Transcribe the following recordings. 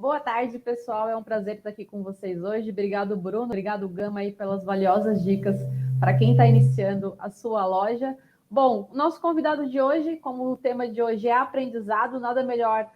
Boa tarde, pessoal. É um prazer estar aqui com vocês hoje. Obrigado, Bruno. Obrigado, Gama, aí, pelas valiosas dicas para quem está iniciando a sua loja. Bom, nosso convidado de hoje, como o tema de hoje é aprendizado, nada melhor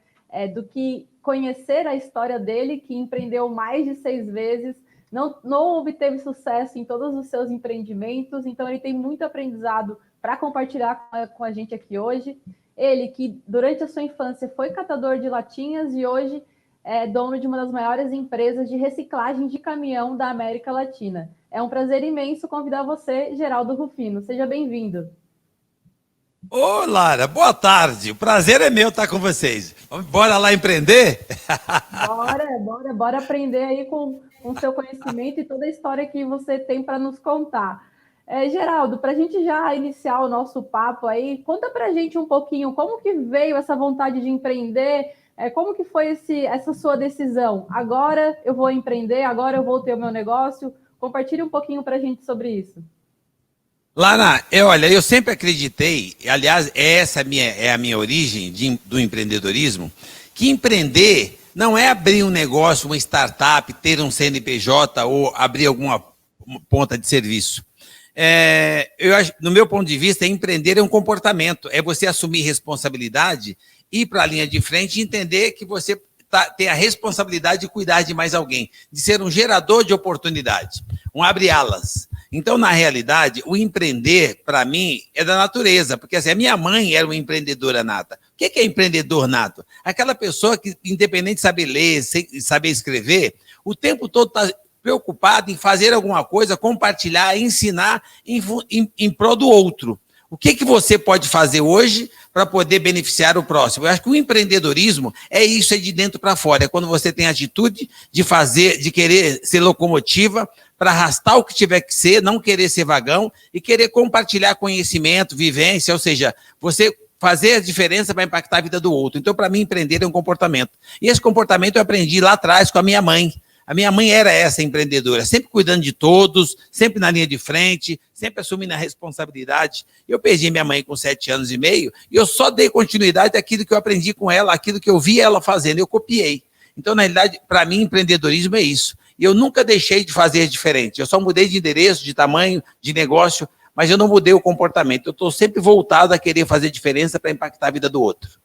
do que conhecer a história dele, que empreendeu mais de 6 vezes, não obteve sucesso em todos os seus empreendimentos, então ele tem muito aprendizado para compartilhar com a gente aqui hoje. Ele que durante a sua infância foi catador de latinhas e hoje é dono de uma das maiores empresas de reciclagem de caminhão da América Latina. É um prazer imenso convidar você, Geraldo Rufino. Seja bem-vindo. Ô, Lara, boa tarde. O prazer é meu estar com vocês. Bora lá empreender? Bora aprender aí com o seu conhecimento e toda a história que você tem para nos contar. Geraldo, para a gente já iniciar o nosso papo aí, conta para a gente um pouquinho como que veio essa vontade de empreender, como que foi essa sua decisão? Agora eu vou empreender, agora eu vou ter o meu negócio. Compartilhe um pouquinho para a gente sobre isso. Lara, olha, eu sempre acreditei, aliás, essa é a minha origem do empreendedorismo, que empreender não é abrir um negócio, uma startup, ter um CNPJ ou abrir alguma ponta de serviço. No meu ponto de vista, empreender é um comportamento, é você assumir responsabilidade, ir para a linha de frente e entender que você tem a responsabilidade de cuidar de mais alguém, de ser um gerador de oportunidade, um abre-alas. Então, na realidade, o empreender, para mim, é da natureza, porque assim, a minha mãe era uma empreendedora nata. O que é empreendedor nato? Aquela pessoa que, independente de saber ler, saber escrever, o tempo todo está preocupado em fazer alguma coisa, compartilhar, ensinar em prol do outro. O que você pode fazer hoje para poder beneficiar o próximo? Eu acho que o empreendedorismo é isso, é de dentro para fora. É quando você tem a atitude de fazer, de querer ser locomotiva para arrastar o que tiver que ser, não querer ser vagão e querer compartilhar conhecimento, vivência, ou seja, você fazer a diferença para impactar a vida do outro. Então, para mim, empreender é um comportamento. E esse comportamento eu aprendi lá atrás com a minha mãe. A minha mãe era essa empreendedora, sempre cuidando de todos, sempre na linha de frente, sempre assumindo a responsabilidade. Eu perdi minha mãe com 7 anos e meio e eu só dei continuidade àquilo que eu aprendi com ela, aquilo que eu vi ela fazendo, eu copiei. Então, na realidade, para mim, empreendedorismo é isso. E eu nunca deixei de fazer diferente. Eu só mudei de endereço, de tamanho, de negócio, mas eu não mudei o comportamento. Eu estou sempre voltado a querer fazer diferença para impactar a vida do outro.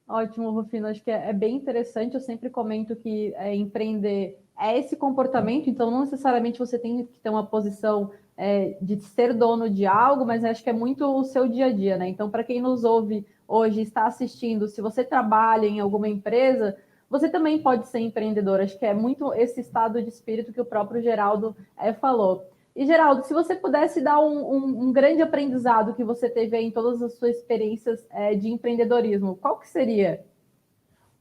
Ótimo, Rufino. Acho que é bem interessante. Eu sempre comento que empreender é esse comportamento, então não necessariamente você tem que ter uma posição de ser dono de algo, mas acho que é muito o seu dia a dia, né? Então, para quem nos ouve hoje, está assistindo, se você trabalha em alguma empresa, você também pode ser empreendedor. Acho que é muito esse estado de espírito que o próprio Geraldo falou. E, Geraldo, se você pudesse dar um grande aprendizado que você teve aí em todas as suas experiências de empreendedorismo, qual que seria?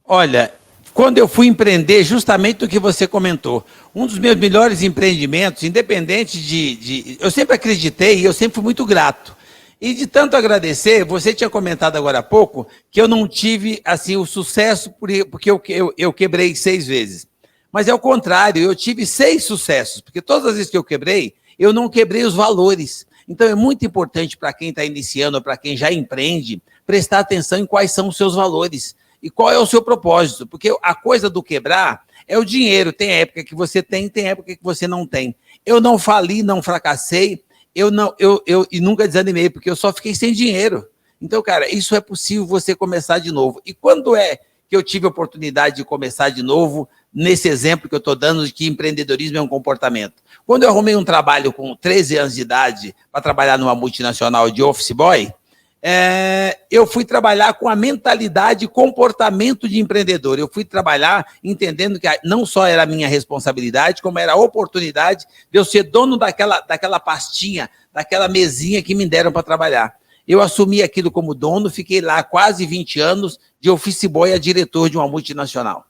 Olha, quando eu fui empreender, justamente o que você comentou, um dos meus melhores empreendimentos, independente eu sempre acreditei e eu sempre fui muito grato. E de tanto agradecer, você tinha comentado agora há pouco que eu não tive assim o sucesso porque eu quebrei 6 vezes. Mas é o contrário, eu tive 6 sucessos, porque todas as vezes que eu quebrei, eu não quebrei os valores. Então é muito importante para quem está iniciando ou para quem já empreende, prestar atenção em quais são os seus valores e qual é o seu propósito, porque a coisa do quebrar é o dinheiro. Tem época que você tem época que você não tem. Eu não fali, não fracassei, e nunca desanimei, porque eu só fiquei sem dinheiro. Então, cara, isso é possível você começar de novo. E quando é que eu tive a oportunidade de começar de novo, nesse exemplo que eu estou dando de que empreendedorismo é um comportamento? Quando eu arrumei um trabalho com 13 anos de idade para trabalhar numa multinacional de office boy, eu fui trabalhar com a mentalidade e comportamento de empreendedor. Eu fui trabalhar entendendo que não só era a minha responsabilidade, como era a oportunidade de eu ser dono daquela pastinha, daquela mesinha que me deram para trabalhar. Eu assumi aquilo como dono, fiquei lá quase 20 anos, de office boy a diretor de uma multinacional.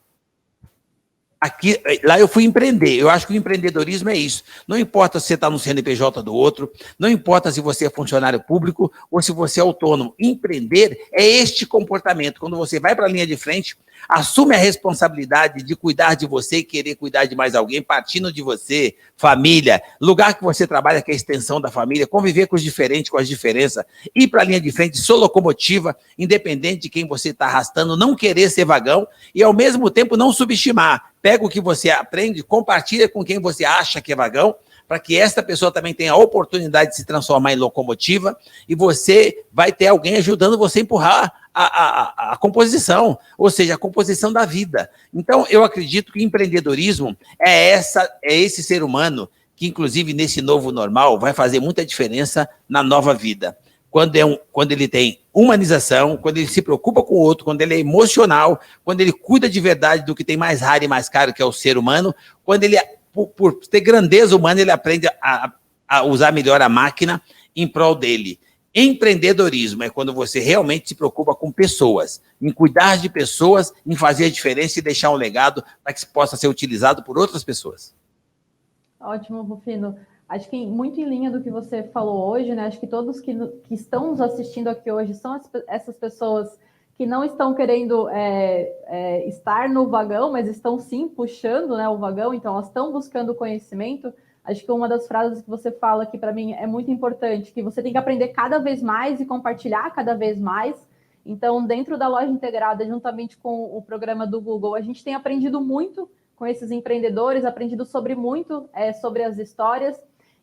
Aqui, lá eu fui empreender. Eu acho que o empreendedorismo é isso. Não importa se você está no CNPJ do outro, não importa se você é funcionário público ou se você é autônomo. Empreender é este comportamento. Quando você vai para a linha de frente, assume a responsabilidade de cuidar de você e querer cuidar de mais alguém, partindo de você, família, lugar que você trabalha, que é a extensão da família, conviver com os diferentes, com as diferenças, ir para a linha de frente, sou locomotiva, independente de quem você está arrastando, não querer ser vagão e, ao mesmo tempo, não subestimar. Pega o que você aprende, compartilha com quem você acha que é vagão, para que esta pessoa também tenha a oportunidade de se transformar em locomotiva e você vai ter alguém ajudando você a empurrar a composição, ou seja, a composição da vida. Então, eu acredito que o empreendedorismo é esse ser humano que, inclusive, nesse novo normal, vai fazer muita diferença na nova vida. Quando ele tem humanização, quando ele se preocupa com o outro, quando ele é emocional, quando ele cuida de verdade do que tem mais raro e mais caro, que é o ser humano, quando ele, por ter grandeza humana, ele aprende a usar melhor a máquina em prol dele. Empreendedorismo é quando você realmente se preocupa com pessoas, em cuidar de pessoas, em fazer a diferença e deixar um legado para que possa ser utilizado por outras pessoas. Ótimo, Rufino. Acho que muito em linha do que você falou hoje, né? Acho que todos que estão nos assistindo aqui hoje são essas pessoas que não estão querendo estar no vagão, mas estão sim puxando, né, o vagão, então elas estão buscando conhecimento. Acho que uma das frases que você fala aqui para mim é muito importante, que você tem que aprender cada vez mais e compartilhar cada vez mais. Então, dentro da loja integrada, juntamente com o programa do Google, a gente tem aprendido muito com esses empreendedores, aprendido sobre sobre as histórias.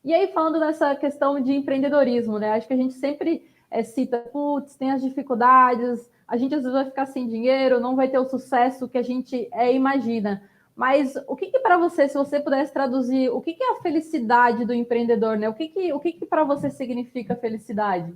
E aí, falando dessa questão de empreendedorismo, né? Acho que a gente sempre cita, putz, tem as dificuldades, a gente às vezes vai ficar sem dinheiro, não vai ter o sucesso que a gente imagina. Mas o que para você, se você pudesse traduzir, o que é a felicidade do empreendedor, né? O que para você significa felicidade?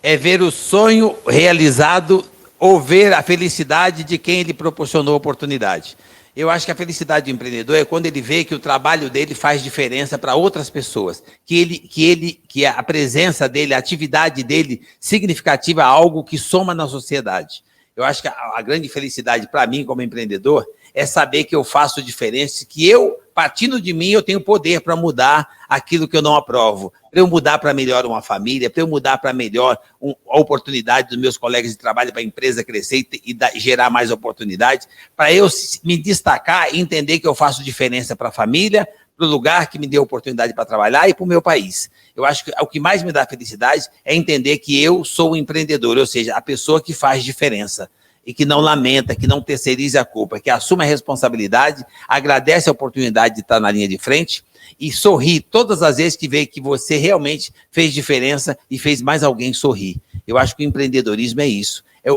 É ver o sonho realizado ou ver a felicidade de quem ele proporcionou a oportunidade. Eu acho que a felicidade do empreendedor é quando ele vê que o trabalho dele faz diferença para outras pessoas, que a presença dele, a atividade dele significativa é algo que soma na sociedade. Eu acho que a grande felicidade para mim como empreendedor é saber que eu faço diferença, que eu, partindo de mim, eu tenho poder para mudar aquilo que eu não aprovo, para eu mudar para melhor uma família, para eu mudar para melhor a oportunidade dos meus colegas de trabalho, para a empresa crescer e gerar mais oportunidades, para eu me destacar e entender que eu faço diferença para a família, para o lugar que me deu oportunidade para trabalhar e para o meu país. Eu acho que o que mais me dá felicidade é entender que eu sou um empreendedor, ou seja, a pessoa que faz diferença e que não lamenta, que não terceirize a culpa, que assume a responsabilidade, agradece a oportunidade de estar na linha de frente e sorri todas as vezes que vê que você realmente fez diferença e fez mais alguém sorrir. Eu acho que o empreendedorismo é isso. É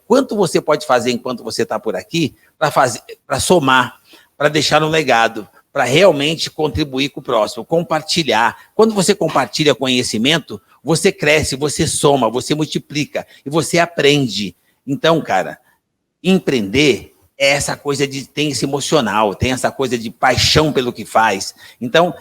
quanto você pode fazer enquanto você está por aqui para somar, para deixar um legado, para realmente contribuir com o próximo, compartilhar. Quando você compartilha conhecimento, você cresce, você soma, você multiplica e você aprende. Então, cara, empreender é essa coisa de tem esse emocional, tem essa coisa de paixão pelo que faz. Então,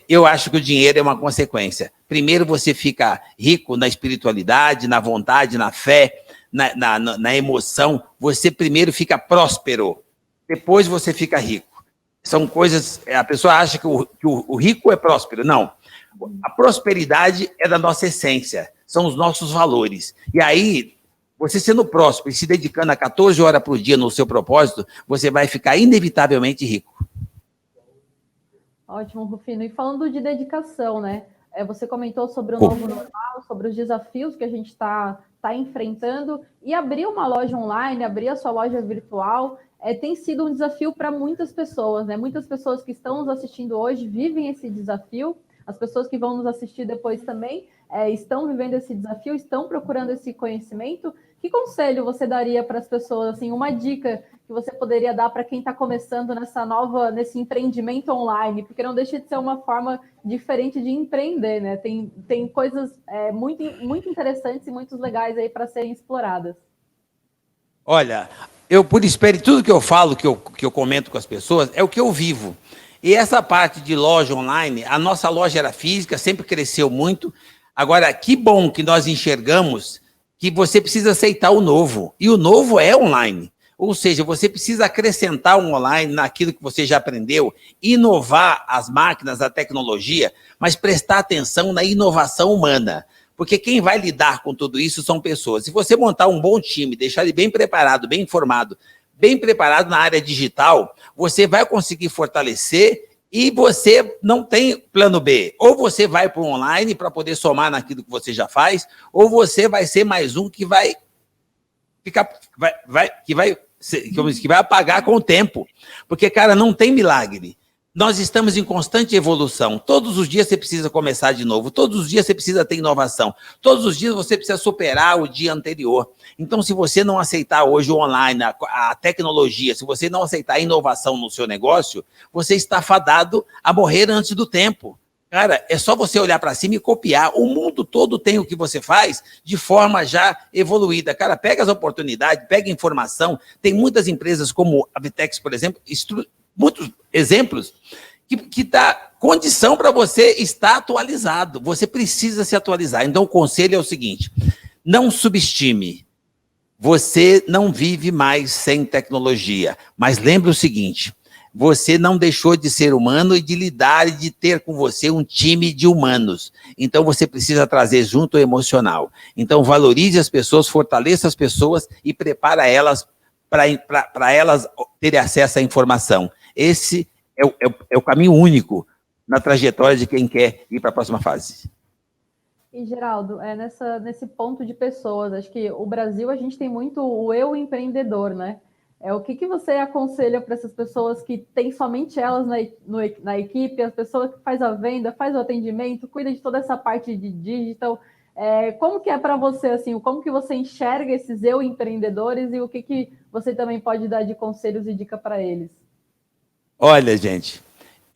eu acho que o dinheiro é uma consequência. Primeiro você fica rico na espiritualidade, na vontade, na fé, na emoção. Você primeiro fica próspero, depois você fica rico. São coisas, a pessoa acha que o rico é próspero. Não, a prosperidade é da nossa essência, são os nossos valores. E aí, você sendo próspero e se dedicando a 14 horas por dia no seu propósito, você vai ficar inevitavelmente rico. Ótimo, Rufino. E falando de dedicação, né? Você comentou sobre o novo normal, sobre os desafios que a gente está enfrentando. E abrir uma loja online, abrir a sua loja virtual, tem sido um desafio para muitas pessoas, né? Muitas pessoas que estão nos assistindo hoje vivem esse desafio. As pessoas que vão nos assistir depois também estão vivendo esse desafio, estão procurando esse conhecimento. Que conselho você daria para as pessoas, assim, uma dica que você poderia dar para quem está começando nesse empreendimento online? Porque não deixa de ser uma forma diferente de empreender, né? Tem coisas muito, muito interessantes e muito legais aí para serem exploradas. Olha, eu, por experiência, tudo que eu falo, que eu comento com as pessoas, é o que eu vivo. E essa parte de loja online, a nossa loja era física, sempre cresceu muito. Agora, que bom que nós enxergamos que você precisa aceitar o novo. E o novo é online. Ou seja, você precisa acrescentar um online naquilo que você já aprendeu, inovar as máquinas, a tecnologia, mas prestar atenção na inovação humana. Porque quem vai lidar com tudo isso são pessoas. Se você montar um bom time, deixar ele bem preparado, bem informado, bem preparado na área digital, você vai conseguir fortalecer e você não tem plano B. Ou você vai para o online para poder somar naquilo que você já faz, ou você vai ser mais um que vai ficar, que vai apagar com o tempo. Porque, cara, não tem milagre. Nós estamos em constante evolução. Todos os dias você precisa começar de novo. Todos os dias você precisa ter inovação. Todos os dias você precisa superar o dia anterior. Então, se você não aceitar hoje o online, a tecnologia, se você não aceitar a inovação no seu negócio, você está fadado a morrer antes do tempo. Cara, é só você olhar para cima e copiar. O mundo todo tem o que você faz de forma já evoluída. Cara, pega as oportunidades, pega informação. Tem muitas empresas como a Vitex, por exemplo, muitos exemplos que dá condição para você estar atualizado. Você precisa se atualizar. Então, o conselho é o seguinte: não subestime. Você não vive mais sem tecnologia. Mas lembre o seguinte: você não deixou de ser humano e de lidar e de ter com você um time de humanos. Então, você precisa trazer junto o emocional. Então, valorize as pessoas, fortaleça as pessoas e prepara elas para elas terem acesso à informação. Esse é o caminho único na trajetória de quem quer ir para a próxima fase. E, Geraldo, nesse ponto de pessoas, acho que o Brasil, a gente tem muito o eu empreendedor, né? O que você aconselha para essas pessoas que têm somente elas na equipe, as pessoas que faz a venda, faz o atendimento, cuida de toda essa parte de digital? Como que é para você, assim, como que você enxerga esses eu empreendedores e o que você também pode dar de conselhos e dica para eles? Olha, gente,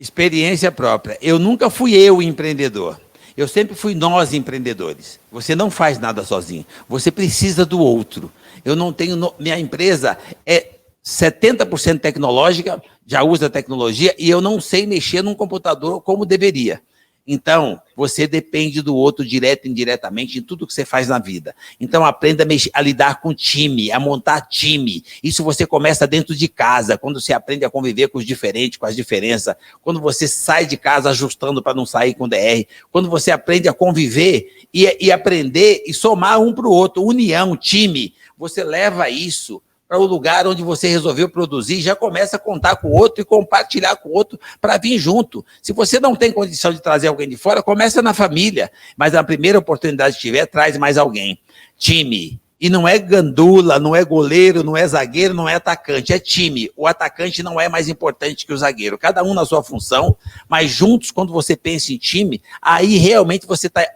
experiência própria. Eu nunca fui eu empreendedor. Eu sempre fui nós empreendedores. Você não faz nada sozinho. Você precisa do outro. Eu não tenho... Minha empresa é 70% tecnológica, já usa tecnologia, e eu não sei mexer num computador como deveria. Então, você depende do outro direto e indiretamente em tudo que você faz na vida. Então, aprenda a lidar com time, a montar time. Isso você começa dentro de casa, quando você aprende a conviver com os diferentes, com as diferenças. Quando você sai de casa ajustando para não sair com DR. Quando você aprende a conviver e aprender e somar um para o outro. União, time. Você leva isso para o lugar onde você resolveu produzir, já começa a contar com o outro e compartilhar com o outro para vir junto. Se você não tem condição de trazer alguém de fora, começa na família, mas na primeira oportunidade que tiver, traz mais alguém. Time. E não é gandula, não é goleiro, não é zagueiro, não é atacante, é time. O atacante não é mais importante que o zagueiro, cada um na sua função, mas juntos, quando você pensa em time, aí realmente você está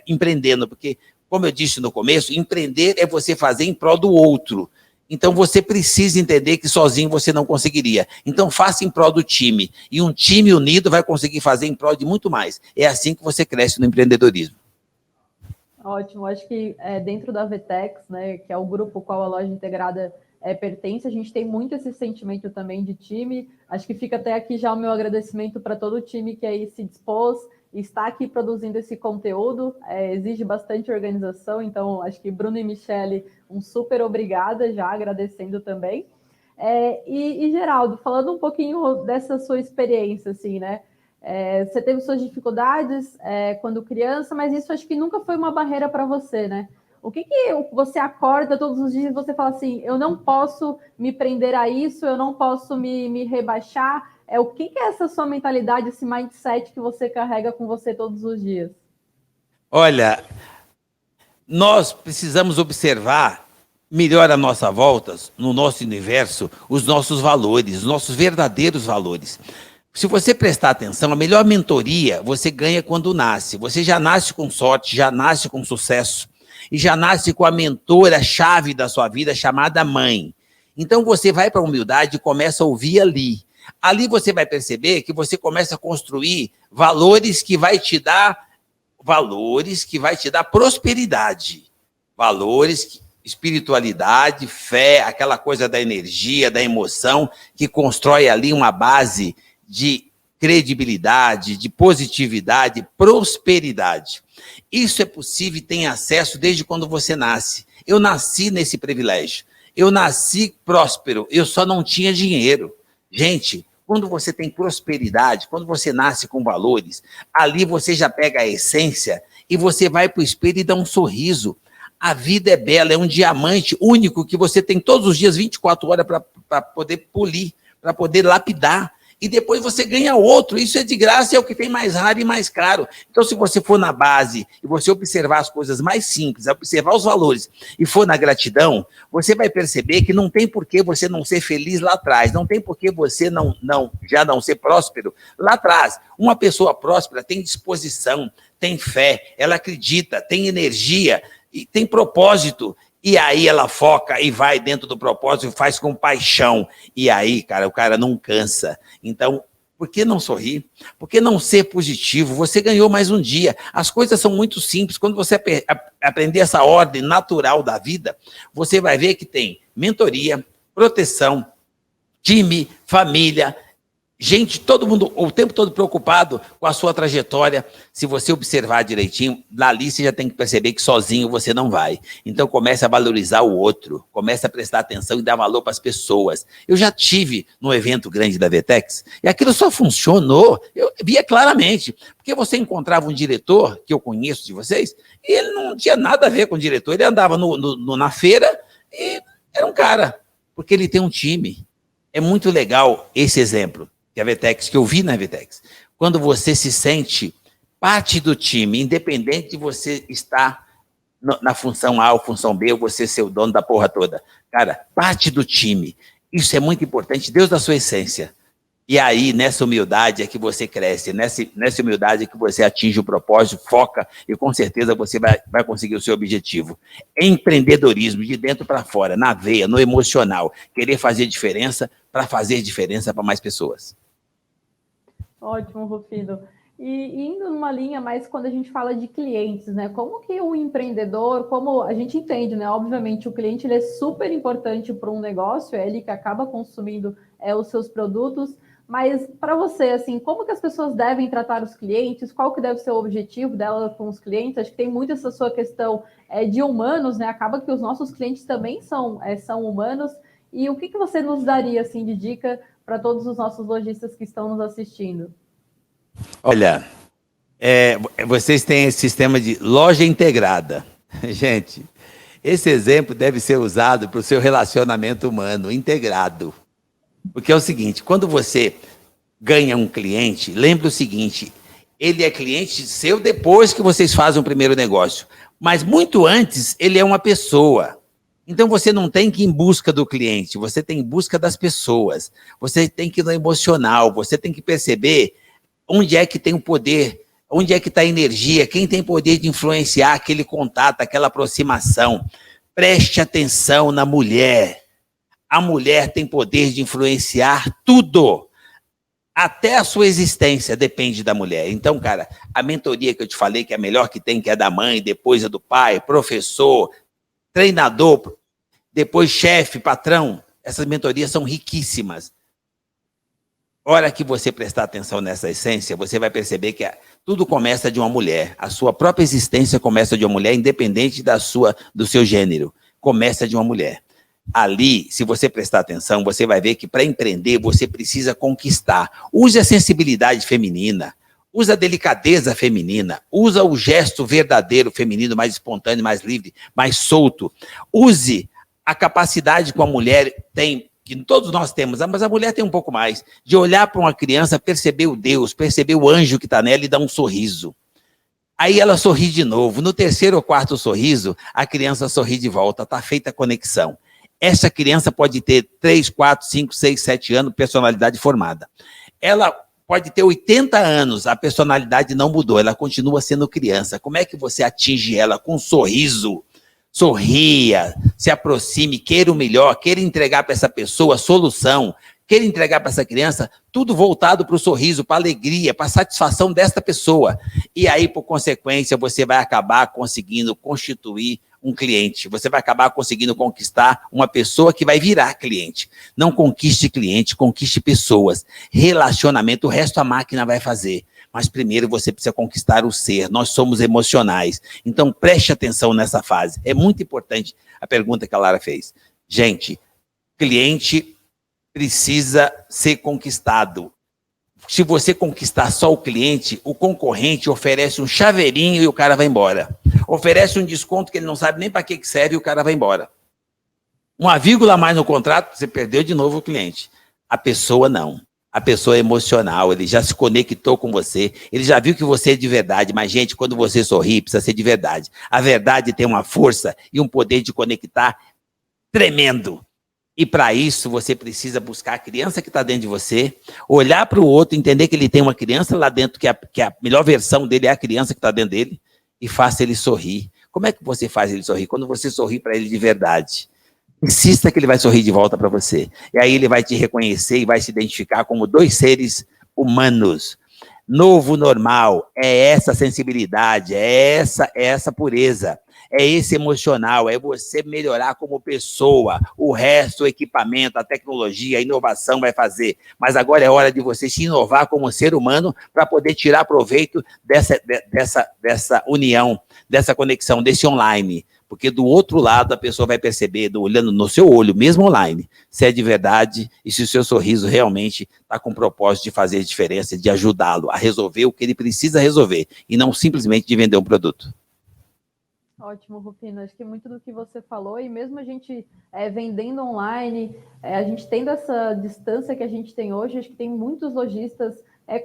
empreendendo, porque, como eu disse no começo, empreender é você fazer em prol do outro. Então, você precisa entender que sozinho você não conseguiria. Então, faça em prol do time. E um time unido vai conseguir fazer em prol de muito mais. É assim que você cresce no empreendedorismo. Ótimo. Acho que dentro da Vtex, né, que é o grupo ao qual a loja integrada pertence, a gente tem muito esse sentimento também de time. Acho que fica até aqui já o meu agradecimento para todo o time que aí se dispôs e está aqui produzindo esse conteúdo. Exige bastante organização, então acho que Bruno e Michele, um super obrigada, já agradecendo também. E Geraldo, falando um pouquinho dessa sua experiência, assim, né? Você teve suas dificuldades quando criança, mas isso acho que nunca foi uma barreira para você, né? O que você acorda todos os dias e você fala assim, eu não posso me prender a isso, eu não posso me rebaixar? O que é essa sua mentalidade, esse mindset que você carrega com você todos os dias? Olha, nós precisamos observar melhor à nossa volta, no nosso universo, os nossos valores, os nossos verdadeiros valores. Se você prestar atenção, a melhor mentoria você ganha quando nasce. Você já nasce com sorte, já nasce com sucesso. E já nasce com a mentora-chave da sua vida, chamada mãe. Então, você vai para a humildade e começa a ouvir ali. Ali você vai perceber que você começa a construir valores que vai te dar prosperidade. Valores, espiritualidade, fé, aquela coisa da energia, da emoção, que constrói ali uma base de credibilidade, de positividade, prosperidade. Isso é possível e tem acesso desde quando você nasce. Eu nasci nesse privilégio. Eu nasci próspero, eu só não tinha dinheiro. Gente, quando você tem prosperidade, quando você nasce com valores, ali você já pega a essência e você vai para o espelho e dá um sorriso. A vida é bela, é um diamante único que você tem todos os dias, 24 horas, para poder polir, para poder lapidar. E depois você ganha outro. Isso é de graça, é o que tem mais raro e mais caro. Então, se você for na base e você observar as coisas mais simples, observar os valores e for na gratidão, você vai perceber que não tem por que você não ser feliz lá atrás, não tem por que você já não ser próspero lá atrás. Uma pessoa próspera tem disposição, tem fé, ela acredita, tem energia e tem propósito. E aí ela foca e vai dentro do propósito e faz com paixão. E aí, cara, o cara não cansa. Então, por que não sorrir? Por que não ser positivo? Você ganhou mais um dia. As coisas são muito simples. Quando você aprender essa ordem natural da vida, você vai ver que tem mentoria, proteção, time, família, gente, todo mundo o tempo todo preocupado com a sua trajetória. Se você observar direitinho, dali você já tem que perceber que sozinho você não vai. Então comece a valorizar o outro, comece a prestar atenção e dar valor para as pessoas. Eu já tive num evento grande da VTEX e aquilo só funcionou, eu via claramente, porque você encontrava um diretor, que eu conheço de vocês, e ele não tinha nada a ver com o diretor, ele andava na feira e era um cara, porque ele tem um time. É muito legal esse exemplo que a VTEX, que eu vi na VTEX. Quando você se sente parte do time, independente de você estar na função A ou função B, ou você ser o dono da porra toda. Cara, parte do time. Isso é muito importante, Deus da sua essência. E aí, nessa humildade é que você cresce, nessa humildade é que você atinge o propósito, foca, e com certeza você vai conseguir o seu objetivo. Empreendedorismo, de dentro para fora, na veia, no emocional. Querer fazer diferença para fazer diferença para mais pessoas. Ótimo, Rufino. E indo numa linha mais quando a gente fala de clientes, né? Como que o empreendedor, como a gente entende, né? Obviamente, o cliente ele é super importante para um negócio, é ele que acaba consumindo os seus produtos, mas para você, assim, como que as pessoas devem tratar os clientes? Qual que deve ser o objetivo dela com os clientes? Acho que tem muito essa sua questão de humanos, né? Acaba que os nossos clientes também são humanos. E o que você nos daria, assim, de dica para todos os nossos lojistas que estão nos assistindo? Olha, vocês têm esse sistema de loja integrada. Gente, esse exemplo deve ser usado para o seu relacionamento humano integrado. Porque é o seguinte, quando você ganha um cliente, lembre o seguinte, ele é cliente seu depois que vocês fazem o primeiro negócio. Mas muito antes, ele é uma pessoa. Então, você não tem que ir em busca do cliente, você tem em busca das pessoas. Você tem que ir no emocional, você tem que perceber onde é que tem o poder, onde é que está a energia, quem tem poder de influenciar aquele contato, aquela aproximação. Preste atenção na mulher. A mulher tem poder de influenciar tudo. Até a sua existência depende da mulher. Então, cara, a mentoria que eu te falei, que é a melhor que tem, que é da mãe, depois é do pai, professor, treinador, depois chefe, patrão, essas mentorias são riquíssimas. Hora que você prestar atenção nessa essência, você vai perceber que tudo começa de uma mulher. A sua própria existência começa de uma mulher, independente do seu gênero. Começa de uma mulher. Ali, se você prestar atenção, você vai ver que para empreender, você precisa conquistar. Use a sensibilidade feminina. Usa a delicadeza feminina, usa o gesto verdadeiro feminino, mais espontâneo, mais livre, mais solto. Use a capacidade que a mulher tem, que todos nós temos, mas a mulher tem um pouco mais, de olhar para uma criança, perceber o Deus, perceber o anjo que está nela e dar um sorriso. Aí ela sorri de novo. No terceiro ou quarto sorriso, a criança sorri de volta, está feita a conexão. Essa criança pode ter 3, 4, 5, 6, 7 anos, personalidade formada. Ela pode ter 80 anos, a personalidade não mudou, ela continua sendo criança. Como é que você atinge ela? Com um sorriso. Sorria, se aproxime, queira o melhor, queira entregar para essa pessoa a solução, queira entregar para essa criança tudo voltado para o sorriso, para a alegria, para a satisfação desta pessoa. E aí, por consequência, você vai acabar conseguindo constituir um cliente. Você vai acabar conseguindo conquistar uma pessoa que vai virar cliente. Não conquiste cliente, conquiste pessoas. Relacionamento, o resto a máquina vai fazer. Mas primeiro você precisa conquistar o ser. Nós somos emocionais. Então preste atenção nessa fase. É muito importante a pergunta que a Lara fez. Gente, cliente precisa ser conquistado. Se você conquistar só o cliente, o concorrente oferece um chaveirinho e o cara vai embora. Oferece um desconto que ele não sabe nem para que serve e o cara vai embora. Uma vírgula a mais no contrato, você perdeu de novo o cliente. A pessoa não. A pessoa é emocional, ele já se conectou com você, ele já viu que você é de verdade, mas, gente, quando você sorri, precisa ser de verdade. A verdade tem uma força e um poder de conectar tremendo. E para isso, você precisa buscar a criança que está dentro de você, olhar para o outro, entender que ele tem uma criança lá dentro, que a melhor versão dele é a criança que está dentro dele, e faça ele sorrir. Como é que você faz ele sorrir? Quando você sorri para ele de verdade. Insista que ele vai sorrir de volta para você. E aí ele vai te reconhecer e vai se identificar como dois seres humanos. Novo normal é essa sensibilidade, é essa pureza. É esse emocional, é você melhorar como pessoa. O resto, o equipamento, a tecnologia, a inovação vai fazer. Mas agora é hora de você se inovar como ser humano para poder tirar proveito dessa união, dessa conexão, desse online. Porque do outro lado a pessoa vai perceber, olhando no seu olho, mesmo online, se é de verdade e se o seu sorriso realmente está com o propósito de fazer diferença, de ajudá-lo a resolver o que ele precisa resolver e não simplesmente de vender um produto. Ótimo, Rufino. Acho que muito do que você falou, e mesmo a gente vendendo online, a gente tendo essa distância que a gente tem hoje, acho que tem muitos lojistas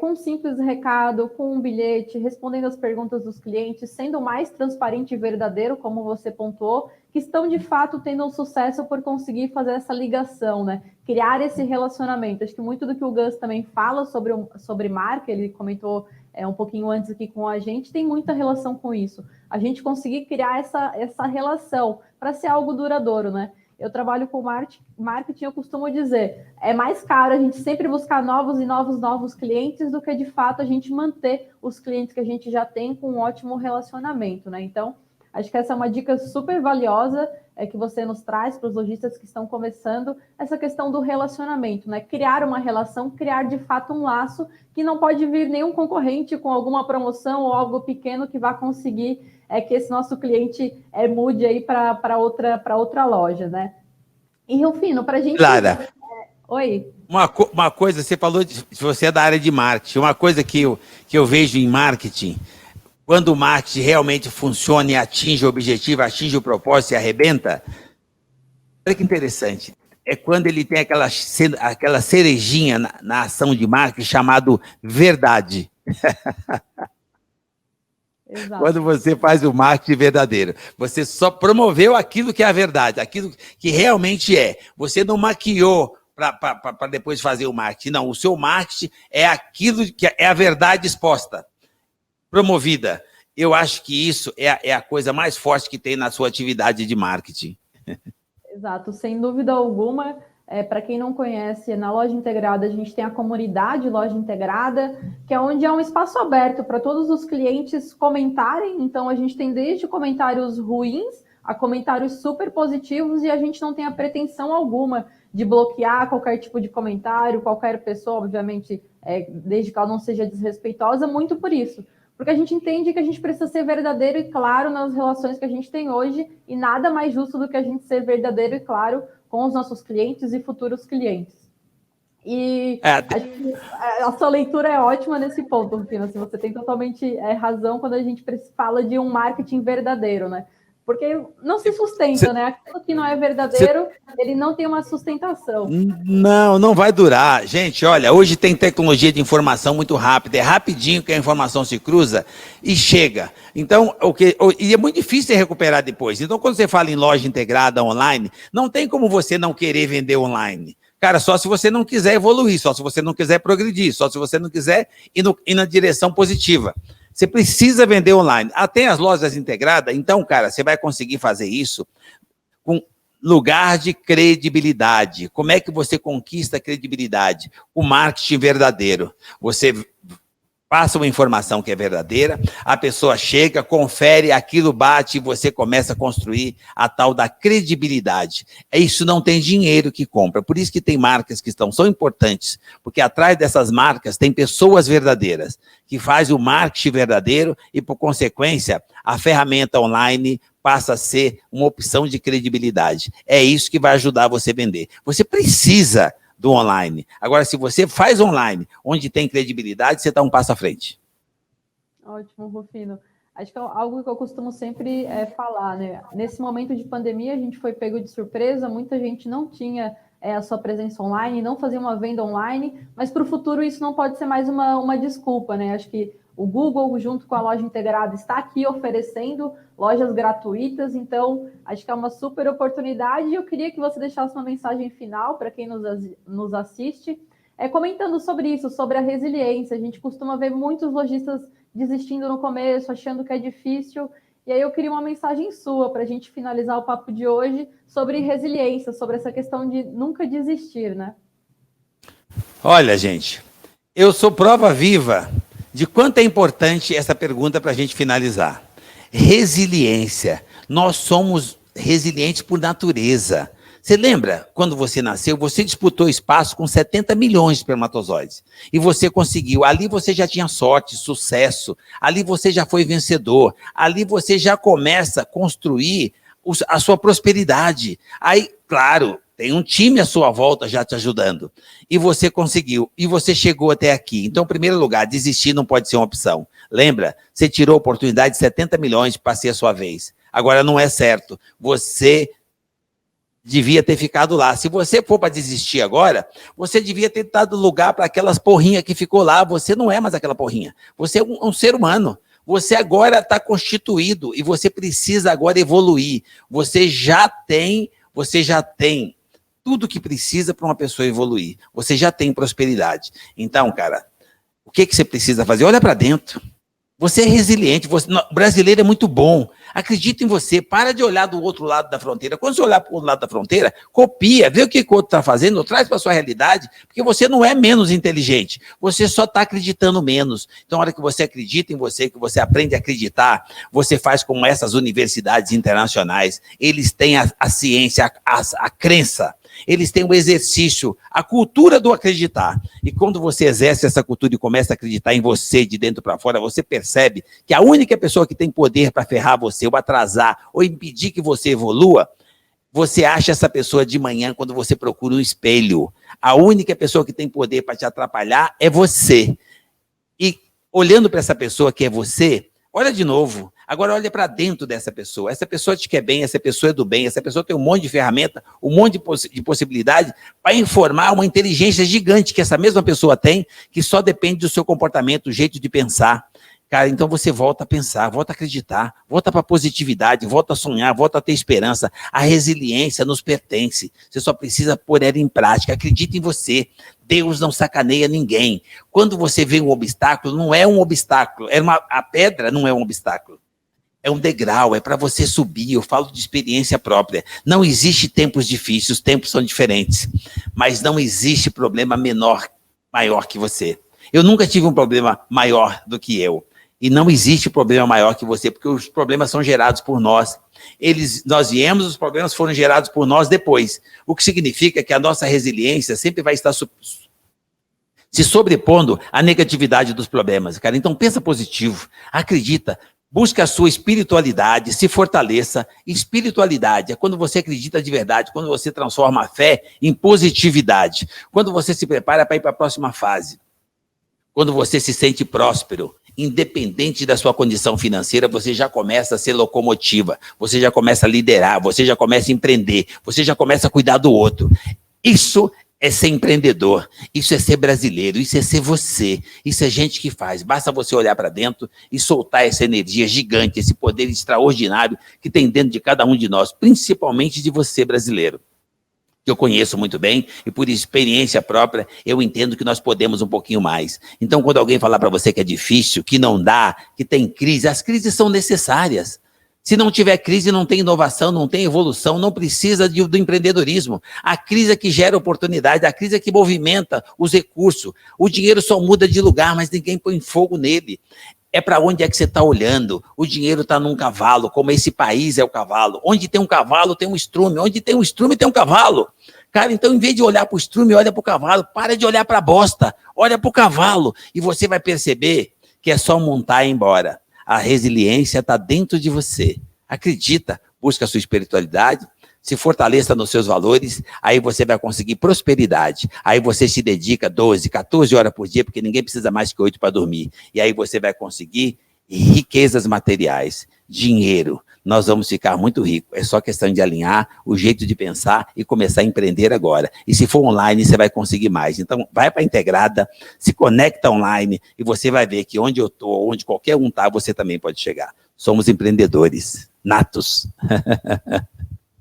com um simples recado, com um bilhete, respondendo as perguntas dos clientes, sendo mais transparente e verdadeiro, como você pontuou, que estão de fato tendo um sucesso por conseguir fazer essa ligação, né? Criar esse relacionamento. Acho que muito do que o Gus também fala sobre marca, ele comentou um pouquinho antes aqui com a gente, tem muita relação com isso. A gente criar essa relação para ser algo duradouro, né? Eu trabalho com marketing, eu costumo dizer, é mais caro a gente sempre buscar novos clientes do que, de fato, a gente manter os clientes que a gente já tem com um ótimo relacionamento, né? Então, acho que essa é uma dica super valiosa que você nos traz para os lojistas que estão começando, essa questão do relacionamento, né? Criar uma relação, criar, de fato, um laço que não pode vir nenhum concorrente com alguma promoção ou algo pequeno que vá conseguir que esse nosso cliente mude aí para outra loja, né? E, Rufino, para a gente... Clara, oi. Uma coisa, você falou de você é da área de marketing, uma coisa que eu vejo em marketing, quando o marketing realmente funciona e atinge o objetivo, atinge o propósito e arrebenta, olha que interessante, é quando ele tem aquela cerejinha na ação de marketing chamado verdade. Exato. Quando você faz o marketing verdadeiro, você só promoveu aquilo que é a verdade, aquilo que realmente é. Você não maquiou para depois fazer o marketing. Não, o seu marketing é aquilo que é a verdade exposta, promovida. Eu acho que isso é a coisa mais forte que tem na sua atividade de marketing. Exato, sem dúvida alguma. Para quem não conhece, na Loja Integrada a gente tem a comunidade Loja Integrada, que é onde é um espaço aberto para todos os clientes comentarem. Então a gente tem desde comentários ruins a comentários super positivos e a gente não tem a pretensão alguma de bloquear qualquer tipo de comentário, qualquer pessoa, obviamente, desde que ela não seja desrespeitosa, muito por isso. Porque a gente entende que a gente precisa ser verdadeiro e claro nas relações que a gente tem hoje e nada mais justo do que a gente ser verdadeiro e claro com os nossos clientes e futuros clientes. E a sua leitura é ótima nesse ponto, Rufino. Assim, você tem totalmente razão quando a gente fala de um marketing verdadeiro, né? Porque não se sustenta, né? Aquilo que não é verdadeiro, ele não tem uma sustentação. Não vai durar. Gente, olha, hoje tem tecnologia de informação muito rápida, é rapidinho que a informação se cruza e chega. Então, e é muito difícil de recuperar depois. Então, quando você fala em loja integrada online, não tem como você não querer vender online. Cara, só se você não quiser evoluir, só se você não quiser progredir, só se você não quiser ir na direção positiva. Você precisa vender online. Até as lojas integradas, então, cara, você vai conseguir fazer isso com lugar de credibilidade. Como é que você conquista a credibilidade? O marketing verdadeiro. Você passa uma informação que é verdadeira, a pessoa chega, confere, aquilo bate e você começa a construir a tal da credibilidade. Isso não tem dinheiro que compra, por isso que tem marcas que são importantes, porque atrás dessas marcas tem pessoas verdadeiras, que fazem o marketing verdadeiro e, por consequência, a ferramenta online passa a ser uma opção de credibilidade. É isso que vai ajudar você a vender. Você precisa do online. Agora, se você faz online, onde tem credibilidade, você está um passo à frente. Ótimo, Rufino. Acho que é algo que eu costumo sempre falar, né? Nesse momento de pandemia, a gente foi pego de surpresa, muita gente não tinha a sua presença online, não fazia uma venda online, mas para o futuro isso não pode ser mais uma desculpa, né? Acho que o Google, junto com a loja integrada, está aqui oferecendo lojas gratuitas, então acho que é uma super oportunidade. Eu queria que você deixasse uma mensagem final para quem nos assiste, comentando sobre isso, sobre a resiliência. A gente costuma ver muitos lojistas desistindo no começo, achando que é difícil. E aí eu queria uma mensagem sua para a gente finalizar o papo de hoje sobre resiliência, sobre essa questão de nunca desistir, né? Olha, gente, eu sou prova viva de quanto é importante essa pergunta para a gente finalizar. Resiliência. Nós somos resilientes por natureza. Você lembra, quando você nasceu, você disputou espaço com 70 milhões de espermatozoides. E você conseguiu. Ali você já tinha sorte, sucesso. Ali você já foi vencedor. Ali você já começa a construir a sua prosperidade. Aí, claro, tem um time à sua volta já te ajudando. E você conseguiu. E você chegou até aqui. Então, em primeiro lugar, desistir não pode ser uma opção. Lembra? Você tirou a oportunidade de 70 milhões para ser a sua vez. Agora, não é certo. Você devia ter ficado lá. Se você for para desistir agora, você devia ter dado lugar para aquelas porrinhas que ficou lá. Você não é mais aquela porrinha. Você é um ser humano. Você agora está constituído e você precisa agora evoluir. Você já tem tudo que precisa para uma pessoa evoluir. Você já tem prosperidade. Então, cara, o que você precisa fazer? Olha para dentro. Você é resiliente, o brasileiro é muito bom. Acredita em você, para de olhar do outro lado da fronteira. Quando você olhar para o outro lado da fronteira, copia, vê o que o outro está fazendo, traz para a sua realidade, porque você não é menos inteligente, você só está acreditando menos. Então, na hora que você acredita em você, que você aprende a acreditar, você faz como essas universidades internacionais, eles têm a ciência, a crença. Eles têm o exercício, a cultura do acreditar. E quando você exerce essa cultura e começa a acreditar em você, de dentro para fora, você percebe que a única pessoa que tem poder para ferrar você, ou atrasar, ou impedir que você evolua, você acha essa pessoa de manhã quando você procura um espelho. A única pessoa que tem poder para te atrapalhar é você. E olhando para essa pessoa que é você, olha de novo. Agora olha para dentro dessa pessoa. Essa pessoa te quer bem, essa pessoa é do bem, essa pessoa tem um monte de ferramenta, um monte de possibilidade para informar uma inteligência gigante que essa mesma pessoa tem, que só depende do seu comportamento, do jeito de pensar. Cara, então você volta a pensar, volta a acreditar, volta para a positividade, volta a sonhar, volta a ter esperança. A resiliência nos pertence. Você só precisa pôr ela em prática. Acredita em você. Deus não sacaneia ninguém. Quando você vê um obstáculo, não é um obstáculo. A pedra não é um obstáculo. É um degrau, é para você subir. Eu falo de experiência própria. Não existe tempos difíceis, os tempos são diferentes. Mas não existe problema maior que você. Eu nunca tive um problema maior do que eu. E não existe problema maior que você, porque os problemas são gerados por nós. Nós viemos, os problemas foram gerados por nós depois. O que significa que a nossa resiliência sempre vai estar se sobrepondo à negatividade dos problemas. Cara, então pensa positivo, acredita, busca a sua espiritualidade, se fortaleça. Espiritualidade é quando você acredita de verdade, quando você transforma a fé em positividade, quando você se prepara para ir para a próxima fase, quando você se sente próspero. Independente da sua condição financeira, você já começa a ser locomotiva, você já começa a liderar, você já começa a empreender, você já começa a cuidar do outro. Isso é ser empreendedor, isso é ser brasileiro, isso é ser você, isso é gente que faz. Basta você olhar para dentro e soltar essa energia gigante, esse poder extraordinário que tem dentro de cada um de nós, principalmente de você, brasileiro. Que eu conheço muito bem e por experiência própria eu entendo que nós podemos um pouquinho mais. Então, quando alguém falar para você que é difícil, que não dá, que tem crise, as crises são necessárias. Se não tiver crise, não tem inovação, não tem evolução, não precisa do empreendedorismo. A crise é que gera oportunidade, a crise é que movimenta os recursos. O dinheiro só muda de lugar, mas ninguém põe fogo nele. É para onde é que você está olhando? O dinheiro está num cavalo, como esse país é o cavalo. Onde tem um cavalo, tem um estrume. Onde tem um estrume, tem um cavalo. Cara, então, em vez de olhar para o estrume, olha para o cavalo. Para de olhar para a bosta. Olha para o cavalo. E você vai perceber que é só montar e ir embora. A resiliência está dentro de você. Acredita, busca a sua espiritualidade, se fortaleça nos seus valores, aí você vai conseguir prosperidade. Aí você se dedica 12, 14 horas por dia, porque ninguém precisa mais que 8 para dormir. E aí você vai conseguir riquezas materiais, dinheiro. Nós vamos ficar muito ricos. É só questão de alinhar o jeito de pensar e começar a empreender agora. E se for online, você vai conseguir mais. Então, vai para a Integrada, se conecta online e você vai ver que onde eu estou, onde qualquer um está, você também pode chegar. Somos empreendedores natos.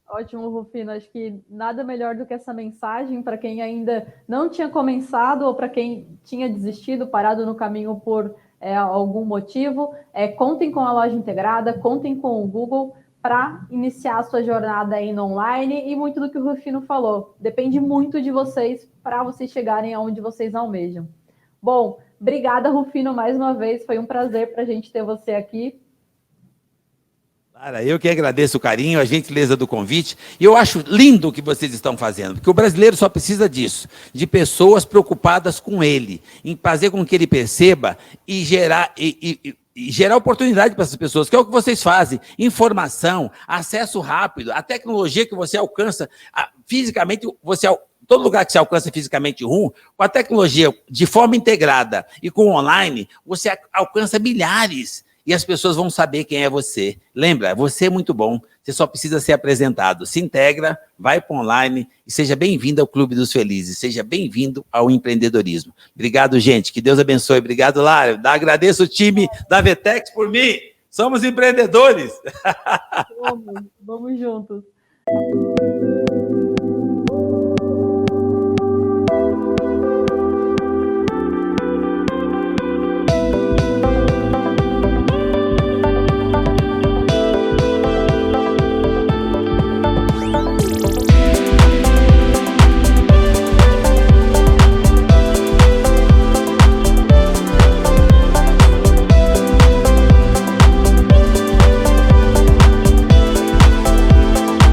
Ótimo, Rufino. Acho que nada melhor do que essa mensagem para quem ainda não tinha começado ou para quem tinha desistido, parado no caminho por algum motivo. Contem com a loja integrada, contem com o Google para iniciar a sua jornada aí no online, e muito do que o Rufino falou. Depende muito de vocês para vocês chegarem aonde vocês almejam. Bom, obrigada, Rufino, mais uma vez. Foi um prazer para a gente ter você aqui. Cara, eu que agradeço o carinho, a gentileza do convite, e eu acho lindo o que vocês estão fazendo, porque o brasileiro só precisa disso, de pessoas preocupadas com ele, em fazer com que ele perceba e gerar oportunidade para essas pessoas, que é o que vocês fazem, informação, acesso rápido, a tecnologia que você alcança fisicamente, todo lugar que você alcança fisicamente com a tecnologia de forma integrada e com o online, você alcança milhares. E as pessoas vão saber quem é você. Lembra, você é muito bom, você só precisa ser apresentado. Se integra, vai para o online e seja bem-vindo ao Clube dos Felizes, seja bem-vindo ao empreendedorismo. Obrigado, gente, que Deus abençoe. Obrigado, Lara. Agradeço o time da Vetex por mim. Somos empreendedores. Vamos juntos.